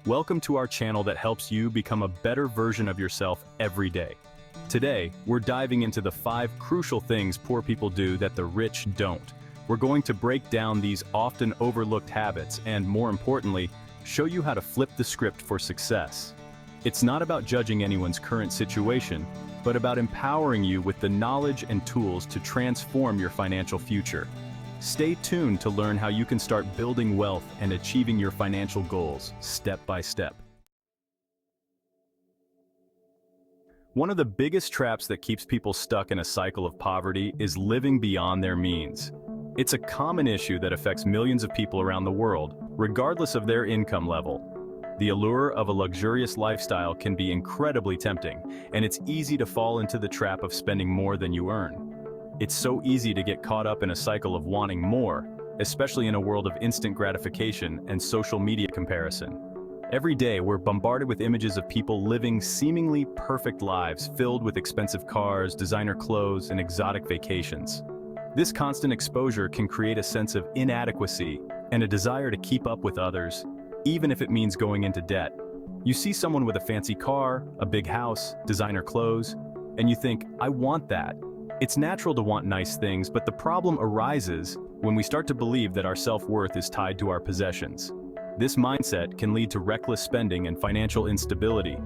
Welcome to our channel that helps you become a better version of yourself every day. Today, we're diving into the 5 crucial things poor people do that the rich don't. We're going to break down these often overlooked habits and, more importantly, show you how to flip the script for success. It's not about judging anyone's current situation, but about empowering you with the knowledge and tools to transform your financial future. Stay tuned to learn how you can start building wealth and achieving your financial goals, step by step. One of the biggest traps that keeps people stuck in a cycle of poverty is living beyond their means. It's a common issue that affects millions of people around the world, regardless of their income level. The allure of a luxurious lifestyle can be incredibly tempting, and it's easy to fall into the trap of spending more than you earn. It's so easy to get caught up in a cycle of wanting more, especially in a world of instant gratification and social media comparison. Every day, we're bombarded with images of people living seemingly perfect lives filled with expensive cars, designer clothes, and exotic vacations. This constant exposure can create a sense of inadequacy and a desire to keep up with others, even if it means going into debt. You see someone with a fancy car, a big house, designer clothes, and you think, I want that. It's natural to want nice things, but the problem arises when we start to believe that our self-worth is tied to our possessions. This mindset can lead to reckless spending and financial instability.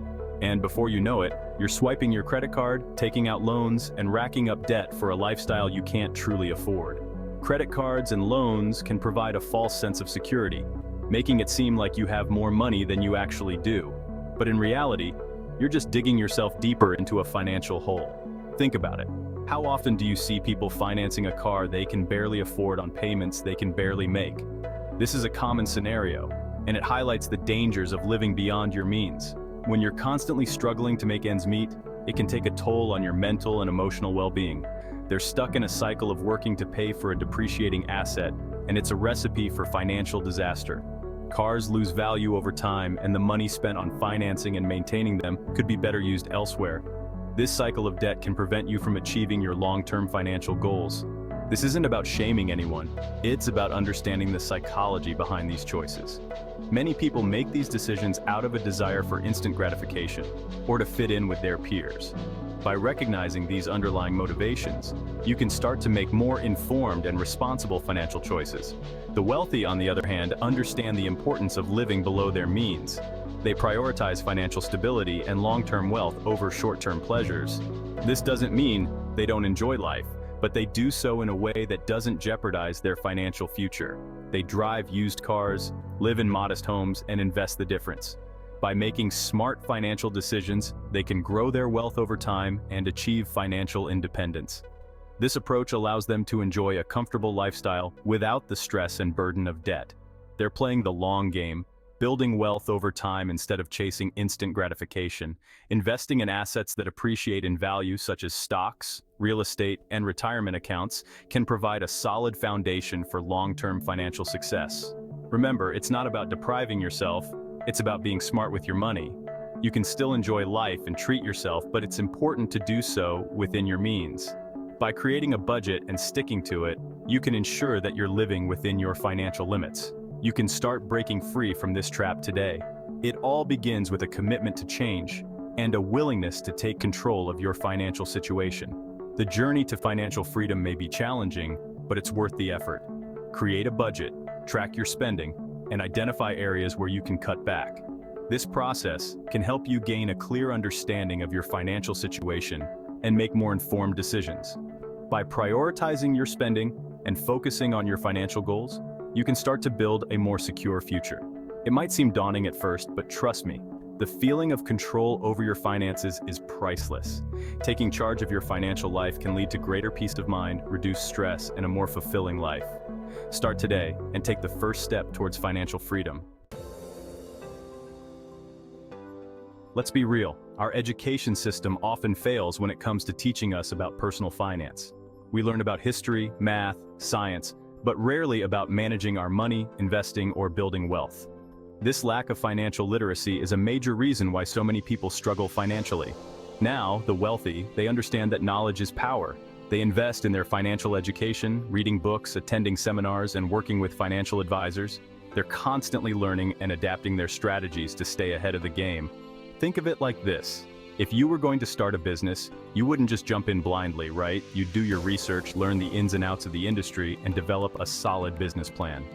And before you know it, you're swiping your credit card, taking out loans, and racking up debt for a lifestyle you can't truly afford. Credit cards and loans can provide a false sense of security, making it seem like you have more money than you actually do. But in reality, you're just digging yourself deeper into a financial hole. Think about it. How often do you see people financing a car they can barely afford on payments they can barely make? This is a common scenario, and it highlights the dangers of living beyond your means. When you're constantly struggling to make ends meet, it can take a toll on your mental and emotional well-being. They're stuck in a cycle of working to pay for a depreciating asset, and it's a recipe for financial disaster. Cars lose value over time, and the money spent on financing and maintaining them could be better used elsewhere. This cycle of debt can prevent you from achieving your long-term financial goals. This isn't about shaming anyone, it's about understanding the psychology behind these choices. Many people make these decisions out of a desire for instant gratification, or to fit in with their peers. By recognizing these underlying motivations, you can start to make more informed and responsible financial choices. The wealthy, on the other hand, understand the importance of living below their means. They prioritize financial stability and long-term wealth over short-term pleasures. This doesn't mean they don't enjoy life, but they do so in a way that doesn't jeopardize their financial future. They drive used cars, live in modest homes, and invest the difference. By making smart financial decisions, they can grow their wealth over time and achieve financial independence. This approach allows them to enjoy a comfortable lifestyle without the stress and burden of debt. They're playing the long game, building wealth over time instead of chasing instant gratification. Investing in assets that appreciate in value, such as stocks, real estate, and retirement accounts, can provide a solid foundation for long-term financial success. Remember, it's not about depriving yourself, it's about being smart with your money. You can still enjoy life and treat yourself, but it's important to do so within your means. By creating a budget and sticking to it, you can ensure that you're living within your financial limits. You can start breaking free from this trap today. It all begins with a commitment to change and a willingness to take control of your financial situation. The journey to financial freedom may be challenging, but it's worth the effort. Create a budget, track your spending, and identify areas where you can cut back. This process can help you gain a clear understanding of your financial situation and make more informed decisions. By prioritizing your spending and focusing on your financial goals, you can start to build a more secure future. It might seem daunting at first, but trust me, the feeling of control over your finances is priceless. Taking charge of your financial life can lead to greater peace of mind, reduced stress, and a more fulfilling life. Start today and take the first step towards financial freedom. Let's be real, our education system often fails when it comes to teaching us about personal finance. We learn about history, math, science, but rarely about managing our money, investing, or building wealth. This lack of financial literacy is a major reason why so many people struggle financially. Now, the wealthy, they understand that knowledge is power. They invest in their financial education, reading books, attending seminars, and working with financial advisors. They're constantly learning and adapting their strategies to stay ahead of the game. Think of it like this. If you were going to start a business, you wouldn't just jump in blindly, right? You'd do your research, learn the ins and outs of the industry, and develop a solid business plan.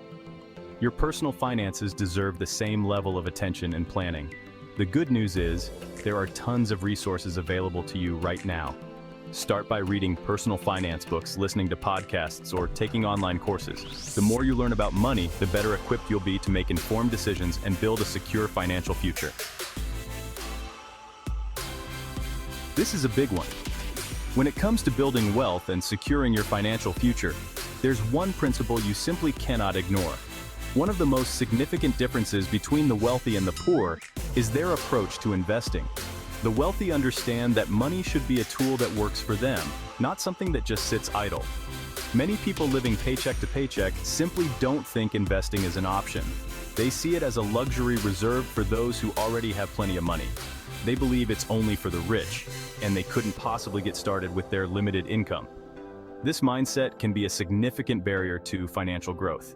Your personal finances deserve the same level of attention and planning. The good news is, there are tons of resources available to you right now. Start by reading personal finance books, listening to podcasts, or taking online courses. The more you learn about money, the better equipped you'll be to make informed decisions and build a secure financial future. This is a big one. When it comes to building wealth and securing your financial future, there's one principle you simply cannot ignore. One of the most significant differences between the wealthy and the poor is their approach to investing. The wealthy understand that money should be a tool that works for them, not something that just sits idle. Many people living paycheck to paycheck simply don't think investing is an option. They see it as a luxury reserved for those who already have plenty of money. They believe it's only for the rich, and they couldn't possibly get started with their limited income. This mindset can be a significant barrier to financial growth.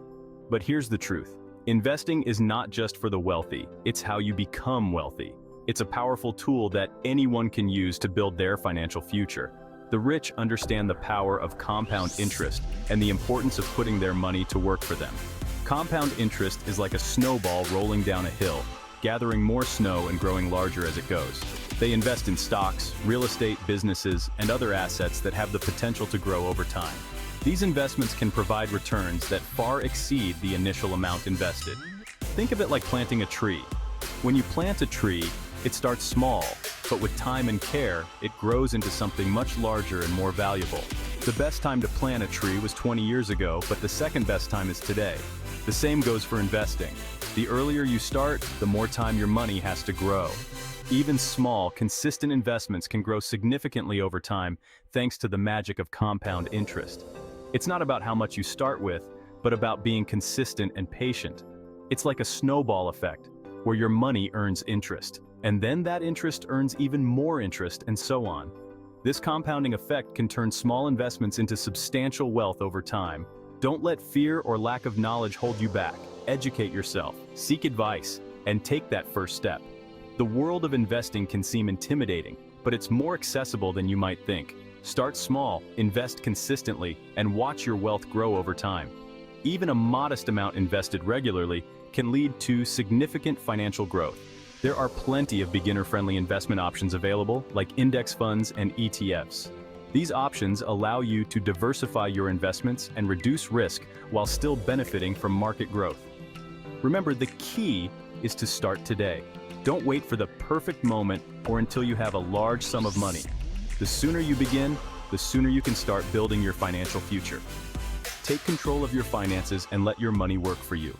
But here's the truth. Investing is not just for the wealthy, it's how you become wealthy. It's a powerful tool that anyone can use to build their financial future. The rich understand the power of compound interest and the importance of putting their money to work for them. Compound interest is like a snowball rolling down a hill, gathering more snow and growing larger as it goes. They invest in stocks, real estate, businesses, and other assets that have the potential to grow over time. These investments can provide returns that far exceed the initial amount invested. Think of it like planting a tree. When you plant a tree, it starts small, but with time and care, it grows into something much larger and more valuable. The best time to plant a tree was 20 years ago, but the second best time is today. The same goes for investing. The earlier you start, the more time your money has to grow. Even small, consistent investments can grow significantly over time, thanks to the magic of compound interest. It's not about how much you start with, but about being consistent and patient. It's like a snowball effect, where your money earns interest. And then that interest earns even more interest, and so on. This compounding effect can turn small investments into substantial wealth over time. Don't let fear or lack of knowledge hold you back. Educate yourself, seek advice, and take that first step. The world of investing can seem intimidating, but it's more accessible than you might think. Start small, invest consistently, and watch your wealth grow over time. Even a modest amount invested regularly can lead to significant financial growth. There are plenty of beginner-friendly investment options available, like index funds and ETFs. These options allow you to diversify your investments and reduce risk while still benefiting from market growth. Remember, the key is to start today. Don't wait for the perfect moment or until you have a large sum of money. The sooner you begin, the sooner you can start building your financial future. Take control of your finances and let your money work for you.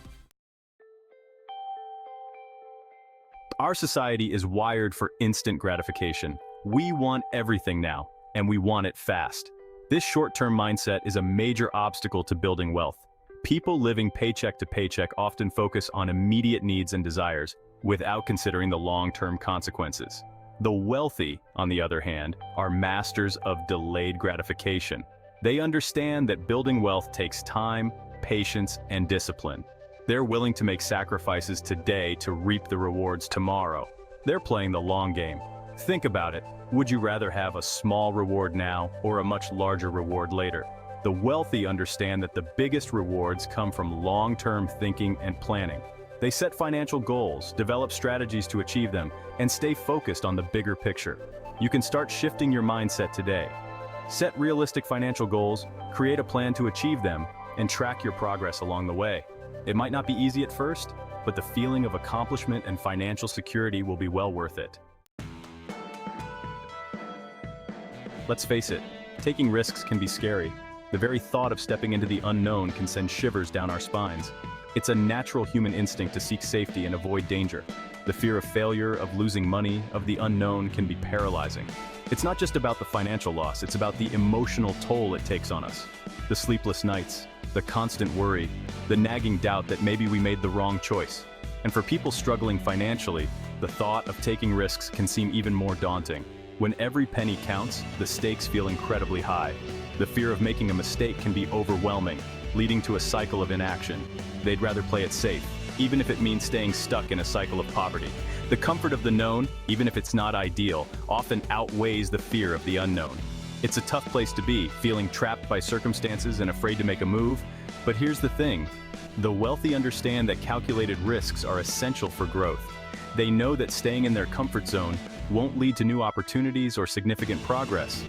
Our society is wired for instant gratification. We want everything now, and we want it fast. This short-term mindset is a major obstacle to building wealth. People living paycheck to paycheck often focus on immediate needs and desires, without considering the long-term consequences. The wealthy, on the other hand, are masters of delayed gratification. They understand that building wealth takes time, patience, and discipline. They're willing to make sacrifices today to reap the rewards tomorrow. They're playing the long game. Think about it. Would you rather have a small reward now or a much larger reward later? The wealthy understand that the biggest rewards come from long-term thinking and planning. They set financial goals, develop strategies to achieve them, and stay focused on the bigger picture. You can start shifting your mindset today. Set realistic financial goals, create a plan to achieve them, and track your progress along the way. It might not be easy at first, but the feeling of accomplishment and financial security will be well worth it. Let's face it, taking risks can be scary. The very thought of stepping into the unknown can send shivers down our spines. It's a natural human instinct to seek safety and avoid danger. The fear of failure, of losing money, of the unknown can be paralyzing. It's not just about the financial loss, it's about the emotional toll it takes on us. The sleepless nights, the constant worry, the nagging doubt that maybe we made the wrong choice. And for people struggling financially, the thought of taking risks can seem even more daunting. When every penny counts, the stakes feel incredibly high. The fear of making a mistake can be overwhelming, leading to a cycle of inaction. They'd rather play it safe, even if it means staying stuck in a cycle of poverty. The comfort of the known, even if it's not ideal, often outweighs the fear of the unknown. It's a tough place to be, feeling trapped by circumstances and afraid to make a move. But here's the thing. The wealthy understand that calculated risks are essential for growth. They know that staying in their comfort zone won't lead to new opportunities or significant progress.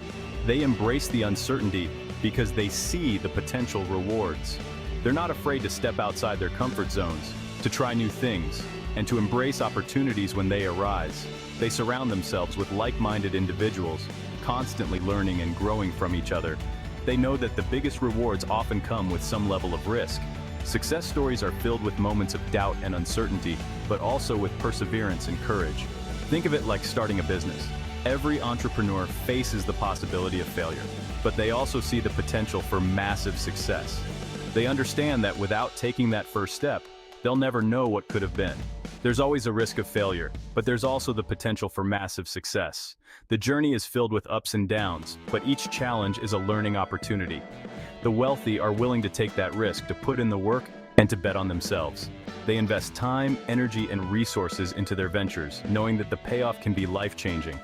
They embrace the uncertainty because they see the potential rewards. They're not afraid to step outside their comfort zones, to try new things, and to embrace opportunities when they arise. They surround themselves with like-minded individuals, constantly learning and growing from each other. They know that the biggest rewards often come with some level of risk. Success stories are filled with moments of doubt and uncertainty, but also with perseverance and courage. Think of it like starting a business. Every entrepreneur faces the possibility of failure, but they also see the potential for massive success. They understand that without taking that first step, they'll never know what could have been. There's always a risk of failure, but there's also the potential for massive success. The journey is filled with ups and downs, but each challenge is a learning opportunity. The wealthy are willing to take that risk, to put in the work, and to bet on themselves. They invest time, energy, and resources into their ventures, knowing that the payoff can be life-changing.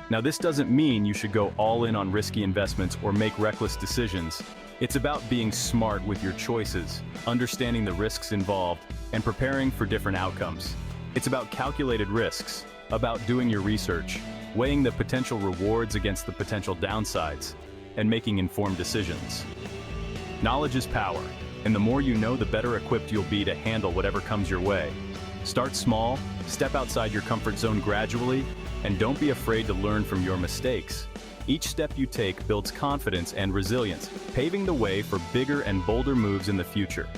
Now, this doesn't mean you should go all in on risky investments or make reckless decisions. It's about being smart with your choices, understanding the risks involved, and preparing for different outcomes. It's about calculated risks, about doing your research, weighing the potential rewards against the potential downsides, and making informed decisions. Knowledge is power, and the more you know, the better equipped you'll be to handle whatever comes your way. Start small, step outside your comfort zone gradually, and don't be afraid to learn from your mistakes. Each step you take builds confidence and resilience, paving the way for bigger and bolder moves in the future.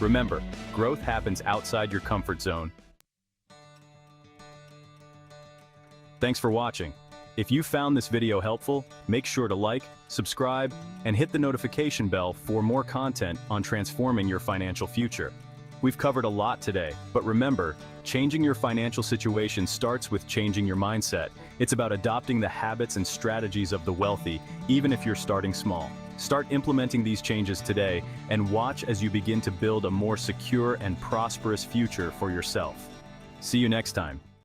Remember, growth happens outside your comfort zone. Thanks for watching. If you found this video helpful, make sure to like, subscribe, and hit the notification bell for more content on transforming your financial future. We've covered a lot today, but remember, changing your financial situation starts with changing your mindset. It's about adopting the habits and strategies of the wealthy, even if you're starting small. Start implementing these changes today and watch as you begin to build a more secure and prosperous future for yourself. See you next time.